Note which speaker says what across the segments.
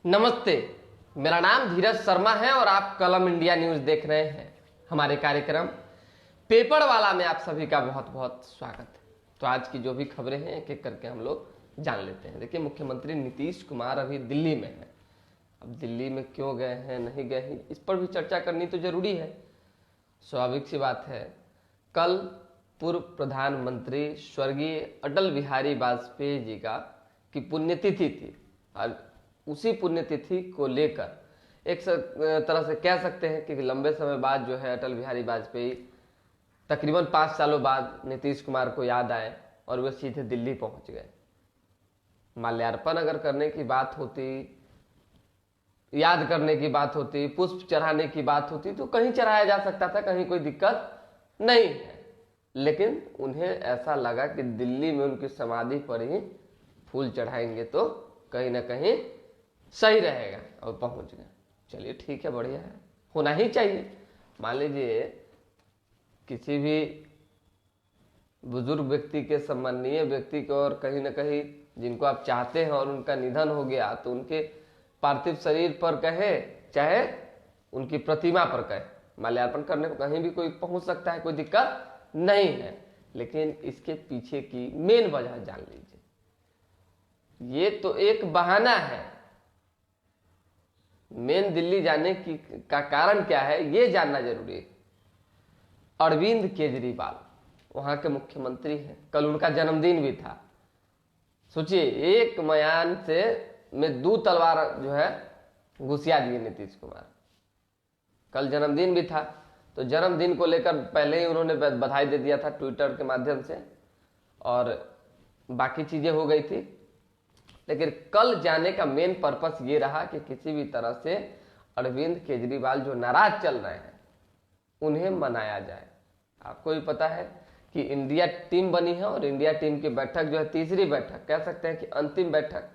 Speaker 1: नमस्ते, मेरा नाम धीरज शर्मा है और आप कलम इंडिया न्यूज देख रहे हैं। हमारे कार्यक्रम पेपर वाला में आप सभी का बहुत बहुत स्वागत है। तो आज की जो भी खबरें हैं एक एक करके हम लोग जान लेते हैं। देखिए, मुख्यमंत्री नीतीश कुमार अभी दिल्ली में है। अब दिल्ली में क्यों गए हैं, नहीं गए हैं, इस पर भी चर्चा करनी तो जरूरी है। स्वाभाविक सी बात है, कल पूर्व प्रधानमंत्री स्वर्गीय अटल बिहारी वाजपेयी जी का की पुण्यतिथि थी और उसी पुण्यतिथि को लेकर एक तरह से कह सकते हैं कि लंबे समय बाद जो है अटल बिहारी वाजपेयी तकरीबन 5 सालों बाद नीतीश कुमार को याद आए और वे सीधे दिल्ली पहुंच गए। माल्यार्पण अगर करने की बात होती, याद करने की बात होती, पुष्प चढ़ाने की बात होती तो कहीं चढ़ाया जा सकता था, कहीं कोई दिक्कत नहीं है। लेकिन उन्हें ऐसा लगा कि दिल्ली में उनकी समाधि पर ही फूल चढ़ाएंगे तो कहीं ना कहीं सही रहेगा और पहुंच गए। चलिए ठीक है, बढ़िया है, होना ही चाहिए। मान लीजिए किसी भी बुजुर्ग व्यक्ति के, सम्माननीय व्यक्ति को और कहीं ना कहीं जिनको आप चाहते हैं और उनका निधन हो गया तो उनके पार्थिव शरीर पर कहे चाहे उनकी प्रतिमा पर कहे, माल्यार्पण करने को कहीं भी कोई पहुंच सकता है, कोई दिक्कत नहीं है। लेकिन इसके पीछे की मेन वजह जान लीजिए। ये तो एक बहाना है। मेन दिल्ली जाने की का कारण क्या है ये जानना जरूरी है। अरविंद केजरीवाल वहां के मुख्यमंत्री हैं, कल उनका जन्मदिन भी था। सोचिए, एक मयान से में 2 तलवार जो है घुसिया दिए नीतीश कुमार। कल जन्मदिन भी था तो जन्मदिन को लेकर पहले ही उन्होंने बधाई दे दिया था ट्विटर के माध्यम से और बाकी चीजें हो गई थी। लेकिन कल जाने का मेन पर्पस ये रहा कि किसी भी तरह से अरविंद केजरीवाल जो नाराज चल रहे हैं उन्हें मनाया जाए। आपको भी पता है कि इंडिया टीम बनी है और इंडिया टीम की बैठक जो है तीसरी बैठक, कह सकते हैं कि अंतिम बैठक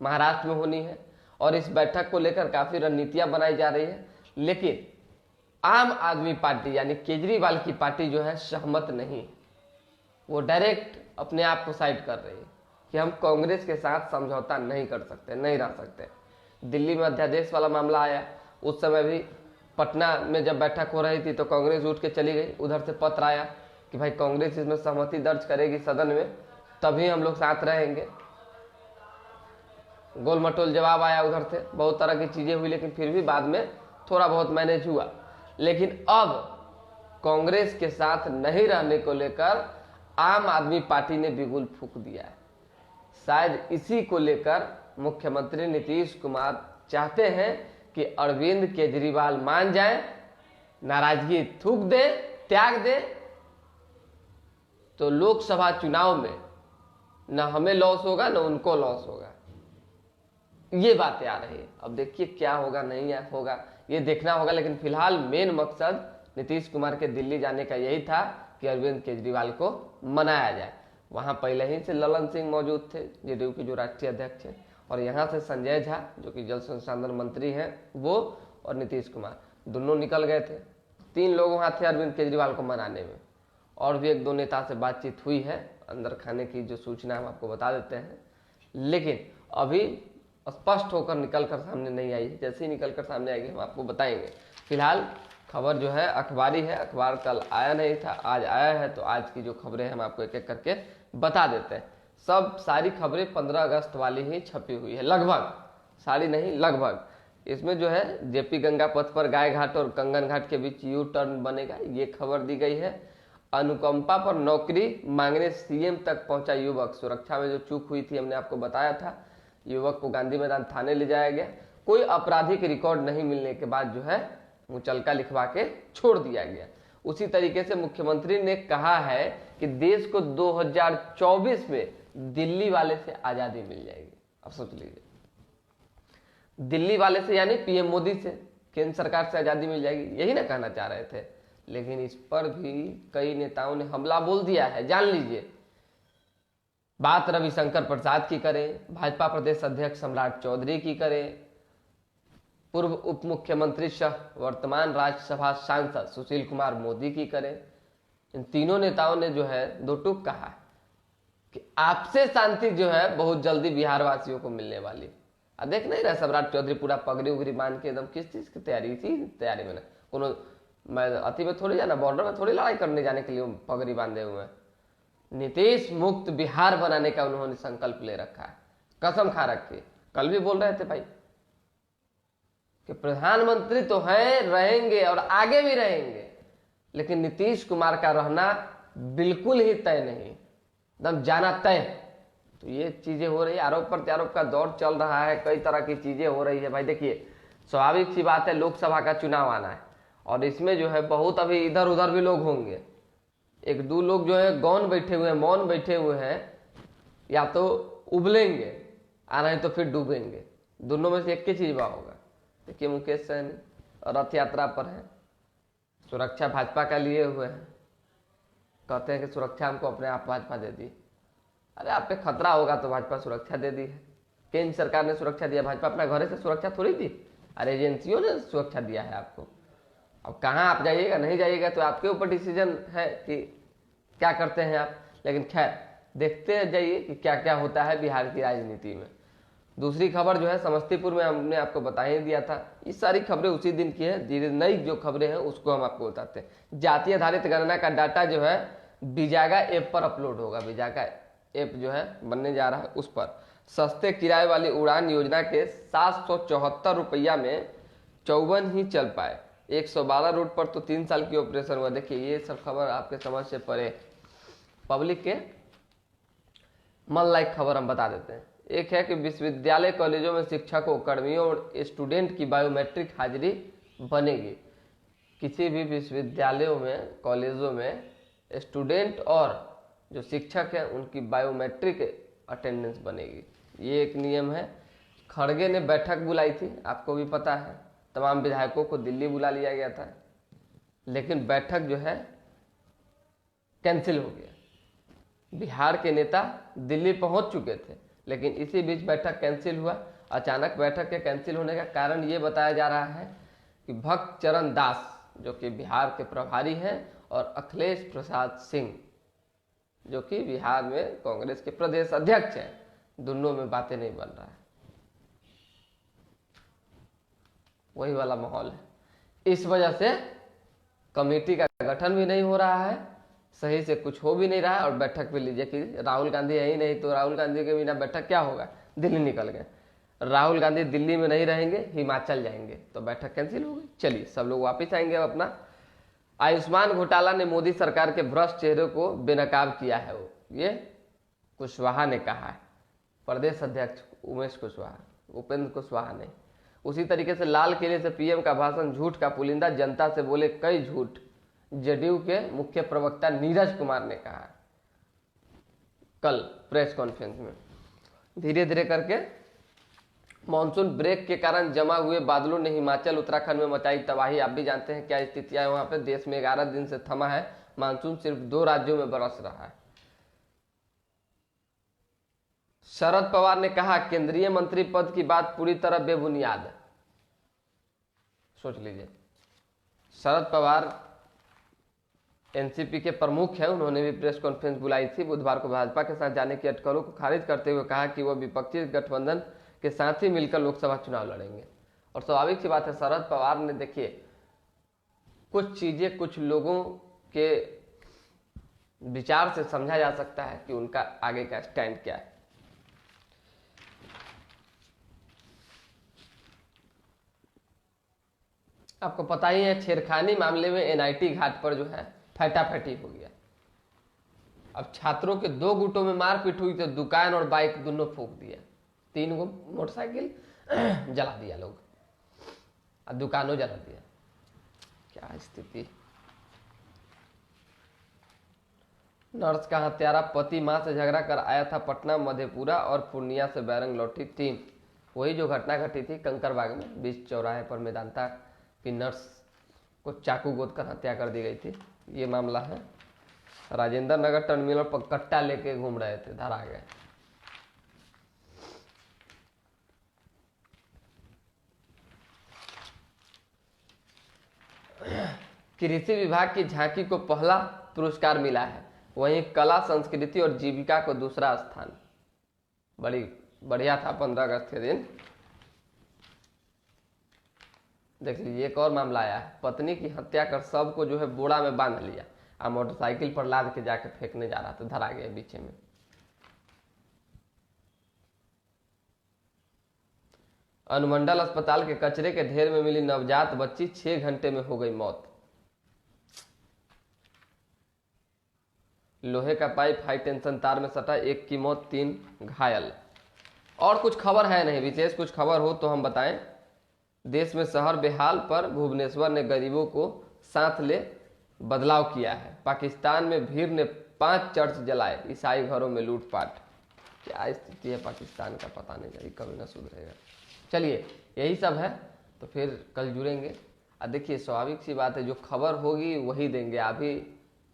Speaker 1: महाराष्ट्र में होनी है और इस बैठक को लेकर काफी रणनीतियां बनाई जा रही है। लेकिन आम आदमी पार्टी यानी केजरीवाल की पार्टी जो है सहमत नहीं, वो डायरेक्ट अपने आप को साइड कर रही है कि हम कांग्रेस के साथ समझौता नहीं कर सकते, नहीं रह सकते। दिल्ली में अध्यादेश वाला मामला आया, उस समय भी पटना में जब बैठक हो रही थी तो कांग्रेस उठ के चली गई। उधर से पत्र आया कि भाई कांग्रेस इसमें सहमति दर्ज करेगी सदन में, तभी हम लोग साथ रहेंगे। गोल मटोल जवाब आया उधर से, बहुत तरह की चीजें हुई, लेकिन फिर भी बाद में थोड़ा बहुत मैनेज हुआ। लेकिन अब कांग्रेस के साथ नहीं रहने को लेकर आम आदमी पार्टी ने बिगुल फूंक दिया है। शायद इसी को लेकर मुख्यमंत्री नीतीश कुमार चाहते हैं कि अरविंद केजरीवाल मान जाएं, नाराजगी थूक दे, त्याग दे, तो लोकसभा चुनाव में न हमें लॉस होगा न उनको लॉस होगा। ये बातें आ रही है। अब देखिए क्या होगा नहीं होगा ये देखना होगा। लेकिन फिलहाल मेन मकसद नीतीश कुमार के दिल्ली जाने का यही था कि अरविंद केजरीवाल को मनाया जाए। वहां पहले ही से ललन सिंह मौजूद थे, जेडीयू के जो राष्ट्रीय अध्यक्ष हैं, और यहाँ से संजय झा जो कि जल संसाधन मंत्री हैं वो, और नीतीश कुमार दोनों निकल गए थे। 3 लोग वहां थे अरविंद केजरीवाल को मनाने में। और भी 1-2 नेता से बातचीत हुई है, अंदर खाने की जो सूचना हम आपको बता देते हैं, लेकिन अभी स्पष्ट होकर निकल कर सामने नहीं आई है। जैसे ही निकल कर सामने आएगी हम आपको बताएंगे। फिलहाल खबर जो है अखबारी है, अखबार कल आया नहीं था, आज आया है, तो आज की जो खबरें हम आपको एक एक करके बता देते हैं। सब सारी खबरें 15 अगस्त वाली ही छपी हुई है, लगभग, सारी नहीं लगभग। इसमें जो है जेपी गंगा पथ पर गाय घाट और कंगन घाट के बीच यू टर्न बनेगा, ये खबर दी गई है। अनुकंपा पर नौकरी मांगने सीएम तक पहुंचा युवक, सुरक्षा में जो चूक हुई थी हमने आपको बताया था, युवक को गांधी मैदान थाने ले जाया गया। कोई आपराधिक रिकॉर्ड नहीं मिलने के बाद जो है मुचलका लिखवा के छोड़ दिया गया। उसी तरीके से मुख्यमंत्री ने कहा है कि देश को 2024 में दिल्ली वाले से आजादी मिल जाएगी। अब सोच लीजिए, दिल्ली वाले से यानी पीएम मोदी से, केंद्र सरकार से आजादी मिल जाएगी, यही ना कहना चाह रहे थे। लेकिन इस पर भी कई नेताओं ने हमला बोल दिया है, जान लीजिए। बात रविशंकर प्रसाद की करें, भाजपा प्रदेश अध्यक्ष सम्राट चौधरी की करें, पूर्व उप मुख्यमंत्री सह वर्तमान राज्यसभा सांसद सुशील कुमार मोदी की करें, इन तीनों नेताओं ने जो है 2 टूक कहा कि आपसे शांति जो है बहुत जल्दी बिहार वासियों को मिलने वाली। अब देख नहीं रहा सम्राट चौधरी पूरा पगड़ी उगड़ी मान के एकदम किस चीज की तैयारी, इसी तैयारी में कोनो मैं अति में थोड़ी जाना, बॉर्डर में थोड़ी लड़ाई करने जाने के लिए पगड़ी बांधे हुए हैं। नीतीश मुक्त बिहार बनाने का उन्होंने संकल्प ले रखा है, कसम खा रखी। कल भी बोल रहे थे भाई कि प्रधानमंत्री तो हैं, रहेंगे और आगे भी रहेंगे, लेकिन नीतीश कुमार का रहना बिल्कुल ही तय नहीं, एकदम जाना तय। तो ये चीजें हो रही है, आरोप प्रत्यारोप का दौर चल रहा है, कई तरह की चीजें हो रही है भाई। देखिए स्वाभाविक सी बात है, लोकसभा का चुनाव आना है और इसमें जो है बहुत अभी इधर उधर भी लोग होंगे। एक दो लोग जो है गौन बैठे हुए हैं, मौन बैठे हुए हैं, या तो उबलेंगे आ रहे तो फिर डूबेंगे, दोनों में से एक ही चीज होगा। देखिए मुकेश सहनी रथ यात्रा पर है, सुरक्षा भाजपा का लिए हुए हैं, कहते हैं कि सुरक्षा हमको अपने आप भाजपा दे दी। अरे आप पे खतरा होगा तो भाजपा सुरक्षा दे दी है, केंद्र सरकार ने सुरक्षा दिया, भाजपा अपना घर से सुरक्षा थोड़ी दी, अरे एजेंसियों ने सुरक्षा दिया है आपको। अब कहाँ आप जाइएगा नहीं जाइएगा तो आपके ऊपर डिसीजन है कि क्या करते हैं आप, लेकिन खैर देखते जाइए कि क्या क्या होता है बिहार की राजनीति में। दूसरी खबर जो है समस्तीपुर में हमने आपको बता ही दिया था, ये सारी खबरें उसी दिन की है, धीरे नई जो खबरें हैं उसको हम आपको बताते हैं। जाति आधारित गणना का डाटा जो है बिजागा ऐप पर अपलोड होगा, बिजागा ऐप जो है बनने जा रहा है, उस पर सस्ते किराए वाली उड़ान योजना के 774 रुपया में 54 ही चल पाए, 112 रूट पर तो 3 साल की ऑपरेशन हुआ। देखिए ये सब खबर आपके समझ से परे, पब्लिक के मन लायक खबर हम बता देते हैं। एक है कि विश्वविद्यालय कॉलेजों में शिक्षकों, कर्मियों और स्टूडेंट की बायोमेट्रिक हाजिरी बनेगी। किसी भी विश्वविद्यालयों में, कॉलेजों में स्टूडेंट और जो शिक्षक हैं उनकी बायोमेट्रिक अटेंडेंस बनेगी, ये एक नियम है। खड़गे ने बैठक बुलाई थी, आपको भी पता है, तमाम विधायकों को दिल्ली बुला लिया गया था, लेकिन बैठक जो है कैंसिल हो गया। बिहार के नेता दिल्ली पहुंच चुके थे, लेकिन इसी बीच बैठक कैंसिल हुआ। अचानक बैठक के कैंसिल होने का कारण ये बताया जा रहा है कि भक्त चरण दास जो कि बिहार के प्रभारी हैं और अखिलेश प्रसाद सिंह जो कि बिहार में कांग्रेस के प्रदेश अध्यक्ष हैं, दोनों में बातें नहीं बन रहा है, वही वाला माहौल है। इस वजह से कमेटी का गठन भी नहीं हो रहा है, सही से कुछ हो भी नहीं रहा है। और बैठक भी लीजिए कि राहुल गांधी है ही नहीं, तो राहुल गांधी के बिना बैठक क्या होगा, दिल्ली निकल गए। राहुल गांधी दिल्ली में नहीं रहेंगे, हिमाचल जाएंगे, तो बैठक कैंसिल हो गई। चलिए सब लोग वापस आएंगे अब अपना। आयुष्मान घोटाला ने मोदी सरकार के भ्रष्ट चेहरे को बेनकाब किया है, वो ये कुशवाहा ने कहा है, प्रदेश अध्यक्ष उमेश कुशवाहा, उपेंद्र कुशवाहा ने। उसी तरीके से लाल किले से पीएम का भाषण झूठ का पुलिंदा, जनता से बोले कई झूठ, जदयू के मुख्य प्रवक्ता नीरज कुमार ने कहा कल प्रेस कॉन्फ्रेंस में। धीरे धीरे करके मानसून ब्रेक के कारण जमा हुए बादलों ने हिमाचल उत्तराखंड में मचाई तबाही। आप भी जानते हैं क्या स्थितियां है वहां पे, देश में 11 दिन से थमा है मानसून, सिर्फ 2 राज्यों में बरस रहा है। शरद पवार ने कहा केंद्रीय मंत्री पद की बात पूरी तरह बेबुनियाद। सोच लीजिए, शरद पवार एनसीपी के प्रमुख हैं, उन्होंने भी प्रेस कॉन्फ्रेंस बुलाई थी बुधवार को। भाजपा के साथ जाने की अटकलों को खारिज करते हुए कहा कि वह विपक्षी गठबंधन के साथ ही मिलकर लोकसभा चुनाव लड़ेंगे। और स्वाभाविक सी बात है, शरद पवार ने, देखिए कुछ चीजें कुछ लोगों के विचार से समझा जा सकता है कि उनका आगे का स्टैंड क्या है। आपको पता ही है छेड़खानी मामले में एनआईटी घाट पर जो है फटाफटी हो गया। अब छात्रों के 2 गुटों में मारपीट हुई तो दुकान और बाइक दोनों फूंक दिया, 3 गो मोटरसाइकिल जला दिया लोग और दुकानों जला दिया। क्या स्थिति। नर्स का हत्यारा पति मां से झगड़ा कर आया था पटना, मधेपुरा और पूर्णिया से बैरंग लौटी टीम। वही जो घटना घटी थी कंकरबाग में, बीच चौराहे पर मेदांता की नर्स को चाकू गोद कर हत्या कर दी गई थी, ये मामला है। राजेंद्र नगर टर्मिनल पर कट्टा लेके घूम रहे थे, धरा गए। कृषि विभाग की झांकी को पहला पुरस्कार मिला है, वहीं कला संस्कृति और जीविका को दूसरा स्थान। बड़ी बढ़िया था 15 अगस्त के दिन देख लीजिए एक और मामला आया है, पत्नी की हत्या कर शव को जो है बोरा में बांध लिया और मोटरसाइकिल पर लाद के जाके फेंकने जा रहा था, धरा गया बीचे में। अनुमंडल अस्पताल के कचरे के ढेर में मिली नवजात बच्ची, 6 घंटे में हो गई मौत। लोहे का पाइप हाई टेंशन तार में सटा, एक की मौत 3 घायल। और कुछ खबर है नहीं, विशेष कुछ खबर हो तो हम बताएं। देश में शहर बेहाल पर भुवनेश्वर ने गरीबों को साथ ले बदलाव किया है। पाकिस्तान में भीड़ ने 5 चर्च जलाए, ईसाई घरों में लूटपाट। क्या स्थिति है पाकिस्तान का पता नहीं, जाए कभी ना सुधरेगा। चलिए यही सब है, तो फिर कल जुड़ेंगे। और देखिए स्वाभाविक सी बात है, जो खबर होगी वही देंगे। अभी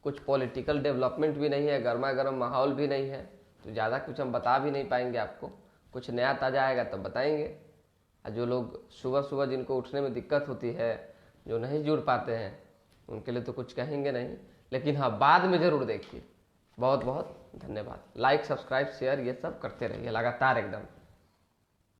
Speaker 1: कुछ पॉलिटिकल डेवलपमेंट भी नहीं है, गर्मा गर्म माहौल भी नहीं है, तो ज़्यादा कुछ हम बता भी नहीं पाएंगे आपको। कुछ नया ताज़ा आएगा तब बताएंगे। और जो लोग सुबह सुबह जिनको उठने में दिक्कत होती है, जो नहीं जुड़ पाते हैं, उनके लिए तो कुछ कहेंगे नहीं, लेकिन हाँ बाद में ज़रूर देखिए। बहुत बहुत धन्यवाद। लाइक सब्सक्राइब शेयर ये सब करते रहिए लगातार एकदम।